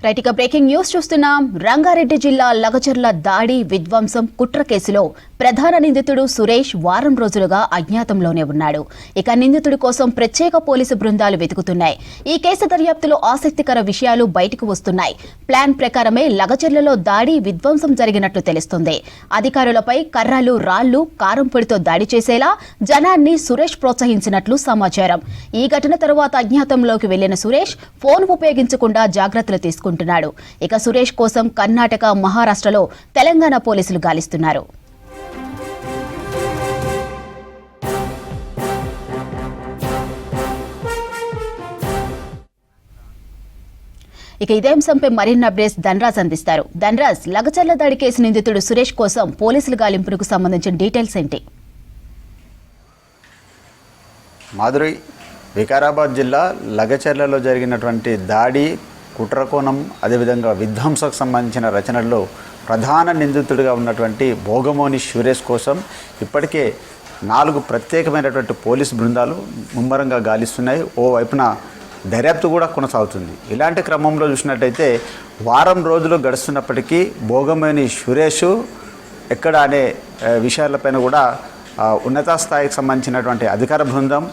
Right, ఇక breaking news చూస్తున్నాం. రంగారెడ్డి జిల్లా లగచర్ల దాడి విధ్వంసం కుట్ర కేసులో ప్రధాన నిందితుడు సురేష్ వారం రోజులుగా అజ్ఞాతంలోనే ఉన్నాడు. ఇక నిందితుడి కోసం ప్రత్యేక పోలీసు బృందాలు వెతుకుతున్నాయి. ఈ కేసు దర్యాప్తులో ఆసక్తికర విషయాలు బయటకు వస్తున్నాయి. ప్లాన్ ప్రకారమే లగచర్లలో దాడి విధ్వంసం జరిగినట్లు తెలుస్తుంది. అధికారులపై కర్రలు, రాళ్లు, కారం పొడితో దాడి చేసేలా జనాన్ని సురేష్ ప్రోత్సహించినట్లు సమాచారం. ఈ ఘటన తరువాత అజ్ఞాతంలోకి వెళ్లిన సురేష్ ఫోన్ ఉపయోగించకుండా జాగ్రత్తలు తీసుకుంటున్నాడు. ఇక సురేష్ కోసం కర్ణాటక, మహారాష్ట్రలో తెలంగాణ పోలీసులు గాలిస్తున్నారు. ఇక ఇదే అంశంపై మరిన్ని అప్డేట్స్ ధనరాజ్ అందిస్తారు. ధనరాజ్, లగచర్ల దాడి కేసు నిందితుడు సురేష్ కోసం పోలీసుల గాలింపునకు సంబంధించిన డీటెయిల్స్ ఏంటి? మాధురి, వికారాబాద్ జిల్లా లగచర్లలో జరిగినటువంటి దాడి, కుట్రకోణం, అదేవిధంగా విధ్వంసకు సంబంధించిన రచనల్లో ప్రధాన నిందితుడిగా ఉన్నటువంటి భోగమోని సురేష్ కోసం ఇప్పటికే 4 ప్రత్యేకమైనటువంటి పోలీసు బృందాలు ముమ్మరంగా గాలిస్తున్నాయి. ఓవైపున దర్యాప్తు కూడా కొనసాగుతుంది. ఇలాంటి క్రమంలో చూసినట్టయితే వారం రోజులు గడుస్తున్నప్పటికీ భోగమోని సురేష్ ఎక్కడ అనే విషయాలపైన కూడా ఉన్నత స్థాయికి సంబంధించినటువంటి అధికార బృందం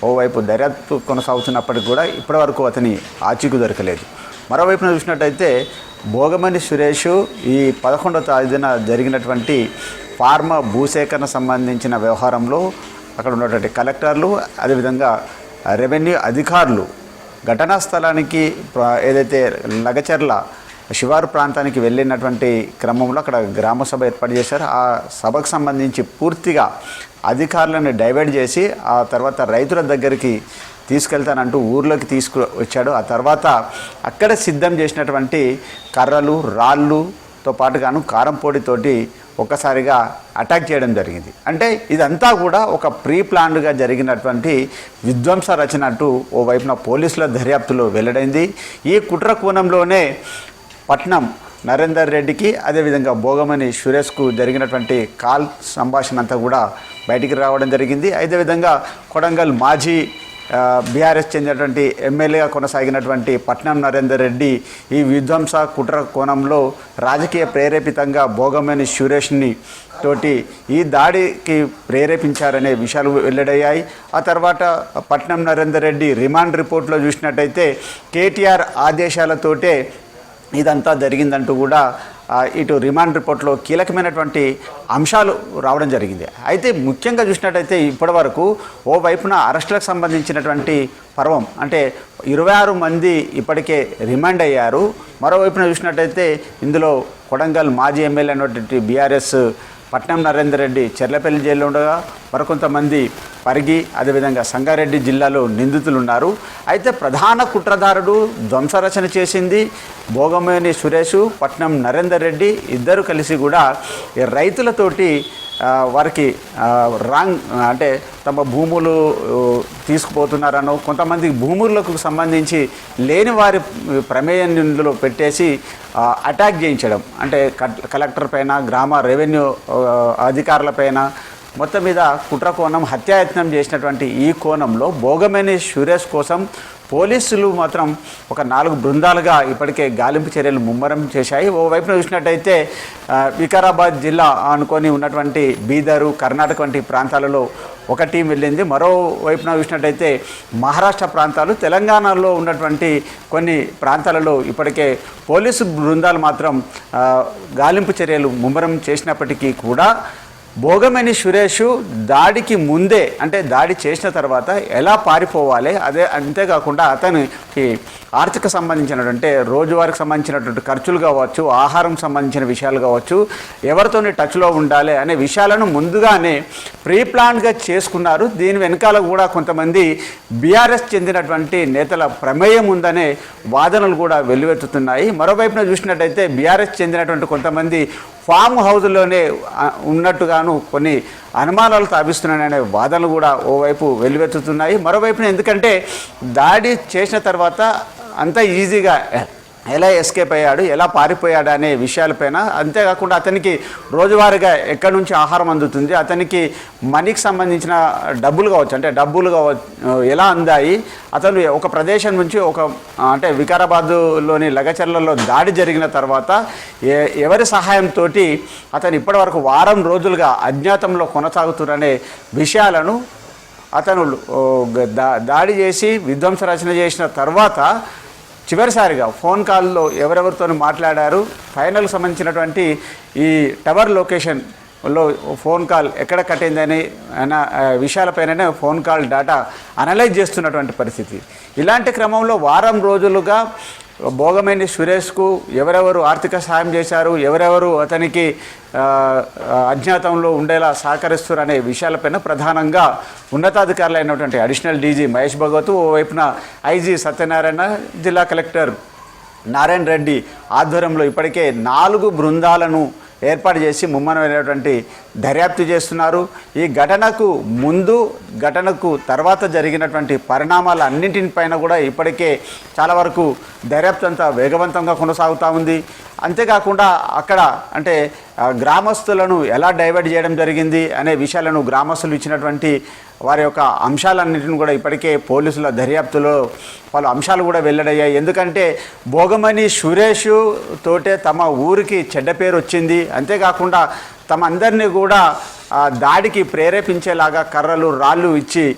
ఓవైపు దర్యాప్తు కొనసాగుతున్నప్పటికీ కూడా ఇప్పటివరకు అతని ఆచూకీ దొరకలేదు. మరోవైపున చూసినట్టయితే భోగమోని సురేష్ ఈ 11వ తేదీన జరిగినటువంటి ఫార్మా భూసేకరణ సంబంధించిన వ్యవహారంలో అక్కడ ఉన్నటువంటి కలెక్టర్లు, అదేవిధంగా రెవెన్యూ అధికారులు ఘటనా స్థలానికి ఏదైతే లగచర్ల శివారు ప్రాంతానికి వెళ్ళినటువంటి క్రమంలో అక్కడ గ్రామ సభ ఏర్పాటు చేశారు. ఆ సభకు సంబంధించి పూర్తిగా అధికారులను డైవర్ట్ చేసి ఆ తర్వాత రైతుల దగ్గరికి తీసుకెళ్తానంటూ ఊర్లోకి తీసుకువచ్చాడు. ఆ తర్వాత అక్కడ సిద్ధం చేసినటువంటి కర్రలు, రాళ్ళుతో పాటుగాను కారం పొడితోటి ఒక్కసారిగా అటాక్ చేయడం జరిగింది. అంటే ఇదంతా కూడా ఒక ప్రీ ప్లాన్డ్గా జరిగినటువంటి విధ్వంస రచన అంటూ ఓవైపున పోలీసుల దర్యాప్తులో వెల్లడైంది. ఈ కుట్ర కోణంలోనే పట్నం నరేందర్ రెడ్డికి, అదేవిధంగా భోగమోని సురేష్కు జరిగినటువంటి కాల్ సంభాషణ అంతా కూడా బయటికి రావడం జరిగింది. అదేవిధంగా కొడంగల్ మాజీ బీఆర్ఎస్ చెందినటువంటి ఎమ్మెల్యేగా కొనసాగినటువంటి పట్నం నరేందర్ రెడ్డి ఈ విధ్వంస కుట్ర కోణంలో రాజకీయ ప్రేరేపితంగా భోగమోని సురేష్ని తోటి ఈ దాడికి ప్రేరేపించారనే విషయాలు వెల్లడయ్యాయి. ఆ తర్వాత పట్నం నరేందర్ రెడ్డి రిమాండ్ రిపోర్ట్లో చూసినట్టయితే కేటీఆర్ ఆదేశాలతోటే ఇదంతా జరిగిందంటూ కూడా ఇటు రిమాండ్ రిపోర్ట్లో కీలకమైనటువంటి అంశాలు రావడం జరిగింది. అయితే ముఖ్యంగా చూసినట్టయితే ఇప్పటివరకు ఓవైపున అరెస్టులకు సంబంధించినటువంటి పర్వం అంటే 26 మంది ఇప్పటికే రిమాండ్ అయ్యారు. మరోవైపున చూసినట్టయితే ఇందులో కొడంగల్ మాజీ ఎమ్మెల్యే అయినటువంటి బీఆర్ఎస్ పట్నం నరేందర్ రెడ్డి చెర్లపల్లి జైల్లో ఉండగా మరికొంతమంది పరిగి, అదేవిధంగా సంగారెడ్డి జిల్లాలో నిందితులు ఉన్నారు. అయితే ప్రధాన కుట్రదారుడు, ధ్వంసరచన చేసింది భోగమోని సురేష్, పట్నం నరేందర్ రెడ్డి ఇద్దరు కలిసి కూడా రైతులతోటి వారికి రాంగ్ అంటే తమ భూములు తీసుకుపోతున్నారనో, కొంతమంది భూములకు సంబంధించి లేని వారి ప్రమేయం ఇందులో పెట్టేసి అటాక్ చేయించడం, అంటే కలెక్టర్ పైన, గ్రామ రెవెన్యూ అధికారులపైన మొత్తం మీద కుట్ర కోణం, హత్యాయత్నం చేసినటువంటి ఈ కోణంలో భోగమోని సురేష్ కోసం పోలీసులు మాత్రం ఒక 4 బృందాలుగా ఇప్పటికే గాలింపు చర్యలు ముమ్మరం చేశాయి. ఓవైపున చూసినట్టయితే వికారాబాద్ జిల్లా అనుకొని ఉన్నటువంటి బీదరు, కర్ణాటక వంటి ప్రాంతాలలో ఒక టీం వెళ్ళింది. మరోవైపున చూసినట్టయితే మహారాష్ట్ర ప్రాంతాలు, తెలంగాణలో ఉన్నటువంటి కొన్ని ప్రాంతాలలో ఇప్పటికే పోలీసు బృందాలు మాత్రం గాలింపు చర్యలు ముమ్మరం చేసినప్పటికీ కూడా భోగమోని సురేష్ దాడికి ముందే, అంటే దాడి చేసిన తర్వాత ఎలా పారిపోవాలి, అంతేకాకుండా అతనికి ఆర్థిక సంబంధించినటువంటి రోజువారికి సంబంధించినటువంటి ఖర్చులు కావచ్చు, ఆహారం సంబంధించిన విషయాలు కావచ్చు, ఎవరితోని టచ్లో ఉండాలి అనే విషయాలను ముందుగానే ప్రీ ప్లాన్గా చేసుకున్నారు. దీని వెనకాల కూడా కొంతమంది బీఆర్ఎస్ చెందినటువంటి నేతల ప్రమేయం ఉందనే వాదనలు కూడా వెల్లువెత్తుతున్నాయి. మరోవైపున చూసినట్టయితే బీఆర్ఎస్ చెందినటువంటి కొంతమంది ఫామ్ హౌస్లోనే ఉన్నట్టుగాను కొన్ని అనుమానాలు తావిస్తున్నాయనే వాదనలు కూడా ఓవైపు వెల్లువెత్తుతున్నాయి. మరోవైపున ఎందుకంటే దాడి చేసిన తర్వాత అంత ఈజీగా ఎలా ఎస్కేప్ అయ్యాడు, ఎలా పారిపోయాడు అనే విషయాలపైన, అంతేకాకుండా అతనికి రోజువారీగా ఎక్కడి నుంచి ఆహారం అందుతుంది, అతనికి మనీకి సంబంధించిన డబ్బులు కావచ్చు, అంటే డబ్బులు ఎలా అందాయి, అతను ఒక ప్రదేశం నుంచి అంటే వికారాబాద్లోని లగచర్లలో దాడి జరిగిన తర్వాత ఎవరి సహాయంతో అతను ఇప్పటివరకు వారం రోజులుగా అజ్ఞాతంలో కొనసాగుతున్ననే విషయాలను అతను దాడి చేసి విధ్వంస రచన చేసిన తర్వాత చివరిసారిగా ఫోన్ కాల్లో ఎవరెవరితో మాట్లాడారు, ఫైనల్కి సంబంధించినటువంటి ఈ టవర్ లొకేషన్లో ఫోన్ కాల్ ఎక్కడ కట్ అయిందని అన్న విషయాలపైననే ఫోన్ కాల్ డేటా అనలైజ్ చేస్తున్నటువంటి పరిస్థితి. ఇలాంటి క్రమంలో వారం రోజులుగా భోగమేని సురేష్కు ఎవరెవరు ఆర్థిక సహాయం చేశారు, ఎవరెవరు అతనికి అజ్ఞాతంలో ఉండేలా సహకరిస్తారు అనే విషయాలపైన ప్రధానంగా ఉన్నతాధికారులు అయినటువంటి additional DG Mahesh Bhagwat, ఓవైపున IG Satyanarayana, జిల్లా కలెక్టర్ నారాయణ రెడ్డి ఆధ్వర్యంలో ఇప్పటికే 4 బృందాలను ఏర్పాటు చేసి ముమ్మరమైనటువంటి దర్యాప్తు చేస్తున్నారు. ఈ ఘటనకు ముందు, ఘటనకు తర్వాత జరిగినటువంటి పరిణామాల అన్నింటిపైన కూడా ఇప్పటికే చాలా వరకు దర్యాప్తు అంతా వేగవంతంగా కొనసాగుతూ ఉంది. అంతేకాకుండా అక్కడ అంటే గ్రామస్తులను ఎలా డైవర్ట్ చేయడం జరిగింది అనే విషయాలను గ్రామస్తులు ఇచ్చినటువంటి వారి యొక్క అంశాలన్నింటిని కూడా ఇప్పటికే పోలీసుల దర్యాప్తులో పలు అంశాలు కూడా వెల్లడయ్యాయి. ఎందుకంటే భోగమని సురేష్ తోటే తమ ఊరికి చెడ్డ పేరు వచ్చింది, అంతేకాకుండా తమ అందరినీ కూడా దాడికి ప్రేరేపించేలాగా కర్రలు రాళ్ళు ఇచ్చి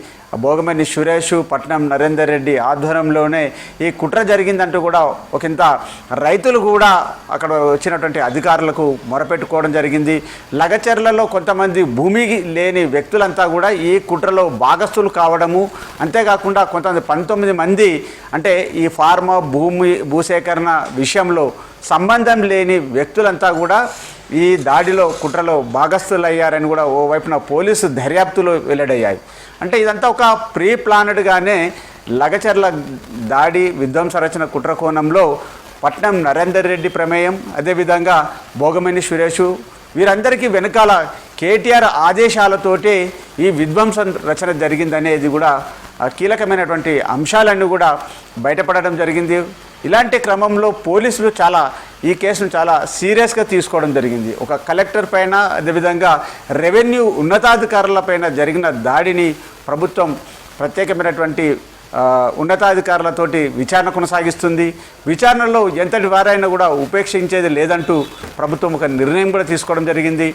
భోగమని సురేష్, పట్నం నరేందర్ రెడ్డి ఆధ్వర్యంలోనే ఈ కుట్ర జరిగిందంటూ కూడా ఒకంత రైతులు కూడా అక్కడ వచ్చినటువంటి అధికారులకు మొరపెట్టుకోవడం జరిగింది. లగచర్లలో కొంతమంది భూమి లేని వ్యక్తులంతా కూడా ఈ కుట్రలో భాగస్థులు కావడము, అంతేకాకుండా కొంతమంది 19 మంది అంటే ఈ ఫార్మా భూసేకరణ విషయంలో సంబంధం లేని వ్యక్తులంతా కూడా ఈ దాడిలో కుట్రలో భాగస్థులయ్యారని కూడా ఓవైపున పోలీసు దర్యాప్తులో వెల్లడయ్యాయి. అంటే ఇదంతా ఒక ప్రీ ప్లానెడ్గానే లగచర్ల దాడి విధ్వంస రచన కుట్ర కోణంలో పట్నం నరేందర్ రెడ్డి ప్రమేయం, అదేవిధంగా భోగమని సురేష్, వీరందరికీ వెనకాల కేటీఆర్ ఆదేశాలతోటి ఈ విధ్వంస రచన జరిగిందనేది కూడా కీలకమైనటువంటి అంశాలన్నీ కూడా బయటపడడం జరిగింది. ఇలాంటి క్రమంలో పోలీసులు ఈ కేసును చాలా సీరియస్గా తీసుకోవడం జరిగింది. ఒక కలెక్టర్ పైన, అదేవిధంగా రెవెన్యూ ఉన్నతాధికారులపైన జరిగిన దాడిని ప్రభుత్వం ప్రత్యేకమైనటువంటి ఉన్నతాధికారులతోటి విచారణ కొనసాగిస్తుంది. విచారణలో ఎంతటి వారైనా కూడా ఉపేక్షించేది లేదంటూ ప్రభుత్వం ఒక నిర్ణయం కూడా తీసుకోవడం జరిగింది.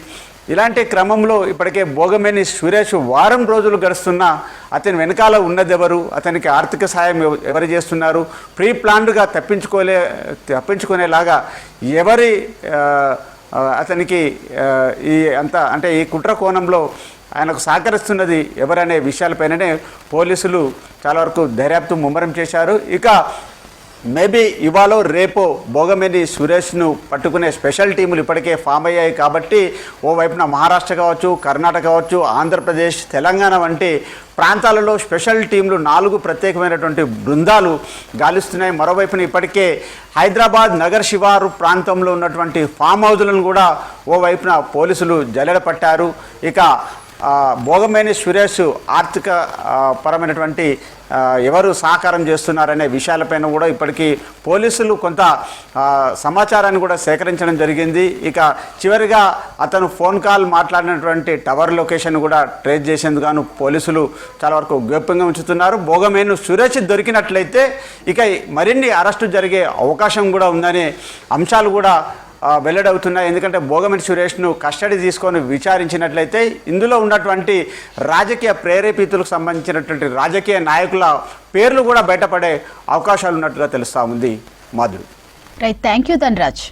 ఇలాంటి క్రమంలో ఇప్పటికే భోగమేని సురేష్ వారం రోజులు గడుస్తున్నా అతని వెనకాల ఉన్నదెవరు, అతనికి ఆర్థిక సాయం ఎవరు చేస్తున్నారు, ప్రీ ప్లాన్డ్గా తప్పించుకునేలాగా ఎవరి అతనికి ఈ కుట్ర కోణంలో ఆయనకు సహకరిస్తున్నది ఎవరనే విషయాలపైననే పోలీసులు చాలా వరకు దర్యాప్తు ముమ్మరం చేశారు. ఇక మేబీ ఇవాళ రేపో భోగమేని సురేష్ను పట్టుకునే స్పెషల్ టీములు ఇప్పటికే ఫామ్ అయ్యాయి కాబట్టి ఓవైపున మహారాష్ట్ర కావచ్చు, కర్ణాటక కావచ్చు, ఆంధ్రప్రదేశ్, తెలంగాణ వంటి ప్రాంతాలలో స్పెషల్ టీంలు 4 ప్రత్యేకమైనటువంటి బృందాలు గాలిస్తున్నాయి. మరోవైపున ఇప్పటికే హైదరాబాద్ నగర్ శివారు ప్రాంతంలో ఉన్నటువంటి ఫామ్ హౌజులను కూడా ఓవైపున పోలీసులు జల్లెడ పట్టారు. ఇక భోగమేని సురేష్ ఆర్థిక పరమైనటువంటి ఎవరు సహకారం చేస్తున్నారనే విషయాలపైన కూడా ఇప్పటికీ పోలీసులు కొంత సమాచారాన్ని కూడా సేకరించడం జరిగింది. ఇక చివరిగా అతను ఫోన్ కాల్ మాట్లాడినటువంటి టవర్ లొకేషన్ కూడా ట్రేస్ చేసేందుకు పోలీసులు చాలా వరకు గోప్యంగా ఉంచుతున్నారు. భోగమేని సురేష్ దొరికినట్లయితే ఇక మరిన్ని అరెస్టు జరిగే అవకాశం కూడా ఉందనే అంశాలు కూడా వెల్లడవుతున్నాయి. ఎందుకంటే భోగమేని సురేష్ను కస్టడీ తీసుకొని విచారించినట్లయితే ఇందులో ఉన్నటువంటి రాజకీయ ప్రేరేపితులకు సంబంధించినటువంటి రాజకీయ నాయకుల పేర్లు కూడా బయటపడే అవకాశాలు ఉన్నట్టుగా తెలుస్తూ ఉంది. Madhuri. Right, thank you Dhanraj.